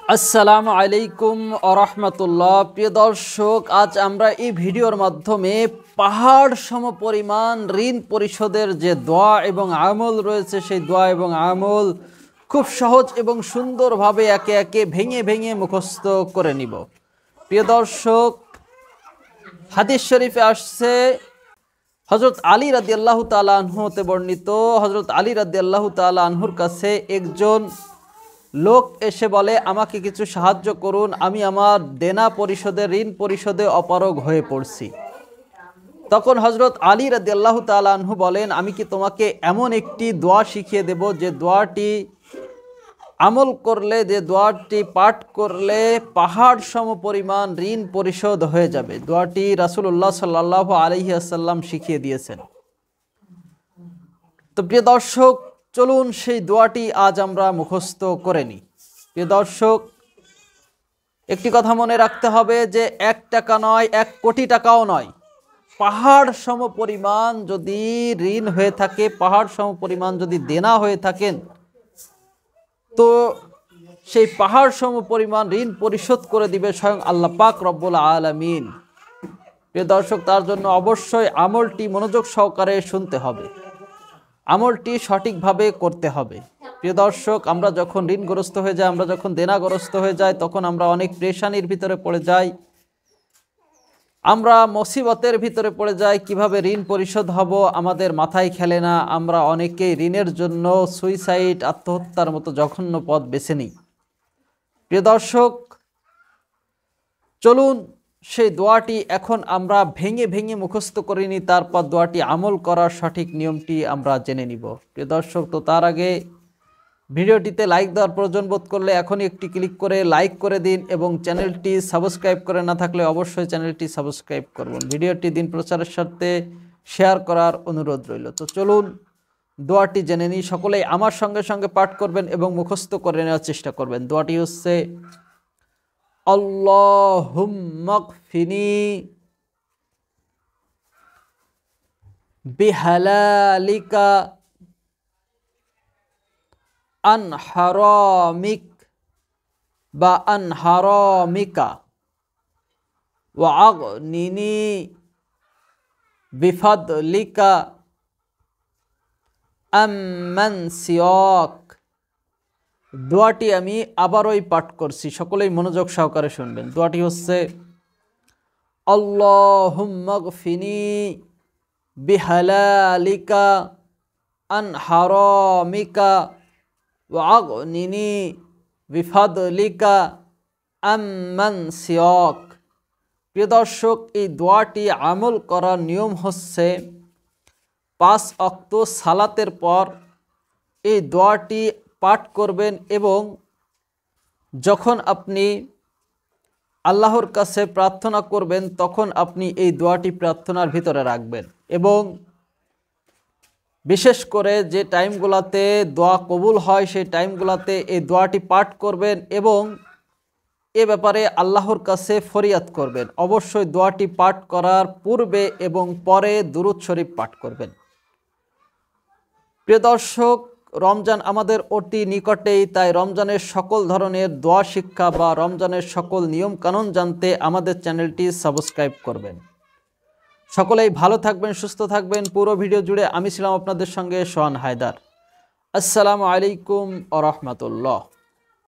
আসসালামু আলাইকুম আরহামাতুল্লাহ। প্রিয় দর্শক, আজ আমরা এই ভিডিওর মাধ্যমে পাহাড় সমপরিমাণ ঋণ পরিশোধের যে দোয়া এবং আমল রয়েছে সেই দোয়া এবং আমল খুব সহজ এবং সুন্দরভাবে একে একে ভেঙে ভেঙে মুখস্থ করে নিব। প্রিয় দর্শক, হাদিস শরীফে আসছে হযরত আলী রাদিয়াল্লাহু তাআলা আনহু হতে বর্ণিত, হযরত আলী রাদিয়াল্লাহু তাআলা আনহুর কাছে একজন লোক এসে বলে, আমাকে কিছু সাহায্য করুন, আমি আমার দেনা পরিশোধে ঋণ পরিশোধে অপারগ হয়ে পড়ছি। তখন হযরত আলী রাদিয়াল্লাহু তাআলা আনহু বলেন, আমি কি তোমাকে এমন একটি দোয়া শিখিয়ে দেব যে দোয়াটি আমল করলে, যে দোয়াটি পাঠ করলে পাহাড় সম পরিমাণ ঋণ পরিশোধ হয়ে যাবে। দোয়াটি রাসূলুল্লাহ সাল্লাল্লাহু আলাইহি ওয়াসাল্লাম শিখিয়ে দিয়েছেন। তো প্রিয় দর্শক, চলুন সেই দোয়াটি আজ আমরা মুখস্থ করে নিই। প্রিয় দর্শক, একটি কথা মনে রাখতে হবে যে 1 টাকা নয়, 1 কোটি টাকাও নয়, পাহাড় সম পরিমাণ যদি ঋণ হয়ে থাকে, পাহাড় সম পরিমাণ যদি দেনা হয়ে থাকেন, তো সেই পাহাড় সম পরিমাণ ঋণ পরিশোধ করে দিবে স্বয়ং আল্লাহ পাক রব্বুল আলামিন। প্রিয় দর্শক, তার জন্য অবশ্যই আমলটি মনোযোগ সহকারে শুনতে হবে, আমলটি সঠিকভাবে করতে হবে। প্রিয় দর্শক, আমরা যখন ঋণগ্রস্ত হয়ে যাই, আমরা যখন দেনাগ্রস্ত হয়ে যাই, তখন আমরা অনেক পেরেশানির ভিতরে পড়ে যাই, আমরা মুসিবতের ভিতরে পড়ে যাই। কিভাবে ঋণ পরিশোধ হব আমাদের মাথায় খেলে না। আমরা অনেকেই ঋণের জন্য সুইসাইড, আত্মহত্যার মতো জঘন্য পথ বেছে নিই। প্রিয় দর্শক, চলুন সেই দোয়াটি এখন আমরা ভেঙে ভেঙে মুখস্থ করে নিই, তারপর দোয়াটি আমল করার সঠিক নিয়মটি আমরা জেনে নিব। প্রিয় দর্শক, তো তার আগে ভিডিওটিতে লাইক দেওয়ার প্রয়োজন বোধ করলে এখনই একটি ক্লিক করে লাইক করে দিন, এবং চ্যানেলটি সাবস্ক্রাইব করে না থাকলে অবশ্যই চ্যানেলটি সাবস্ক্রাইব করবেন। ভিডিওটি দিন প্রচারের স্বার্থে শেয়ার করার অনুরোধ রইল। তো চলুন দোয়াটি জেনে নিই। সকলেই আমার সঙ্গে সঙ্গে পাঠ করবেন এবং মুখস্থ করে নেওয়ার চেষ্টা করবেন। দোয়াটি হচ্ছে, আল্লাহুম্মা কফিনি বিহালালিকা আন হারামিক বা আন হারামিকা ওয়া আগনিনি বিফাদলিকা আম্মান সিয়াক। দোয়াটি আমি আবারই পাঠ করছি, সকলেই মনোযোগ সহকারে শুনবেন। দোয়াটি হচ্ছে, আল্লাহুম্মা গফিনি বিহালালিকা আন হারামিকা ওয়া আগনিনি বিফাদলিকা আম্মান সিয়াক। প্রিয় দর্শক, এই দোয়াটি আমল করার নিয়ম হচ্ছে 5 ওয়াক্ত সালাতের পর এই দোয়াটি পাঠ করবেন, এবং যখন আপনি আল্লাহর কাছে প্রার্থনা করবেন তখন আপনি এই দোয়াটি প্রার্থনার ভিতরে রাখবেন, এবং বিশেষ করে যে টাইমগুলোতে দোয়া কবুল হয় সেই টাইমগুলোতে এই দোয়াটি পাঠ করবেন এবং এ ব্যাপারে আল্লাহর কাছে ফরিয়াদ করবেন। অবশ্যই দোয়াটি পাঠ করার পূর্বে এবং পরে দুরূদ শরীফ পাঠ করবেন। প্রিয় দর্শক, রমজান আমাদের অতি নিকটেই, তাই রমজানের সকল ধরনের দোয়া শিক্ষা বা রমজানের সকল নিয়ম কানুন জানতে আমাদের চ্যানেলটি সাবস্ক্রাইব করবেন। সকলেই ভালো থাকবেন, সুস্থ থাকবেন। পুরো ভিডিও জুড়ে আমি ছিলাম আপনাদের সঙ্গে সোহান হায়দার। আসসালামু আলাইকুম ওয়া রাহমাতুল্লাহ।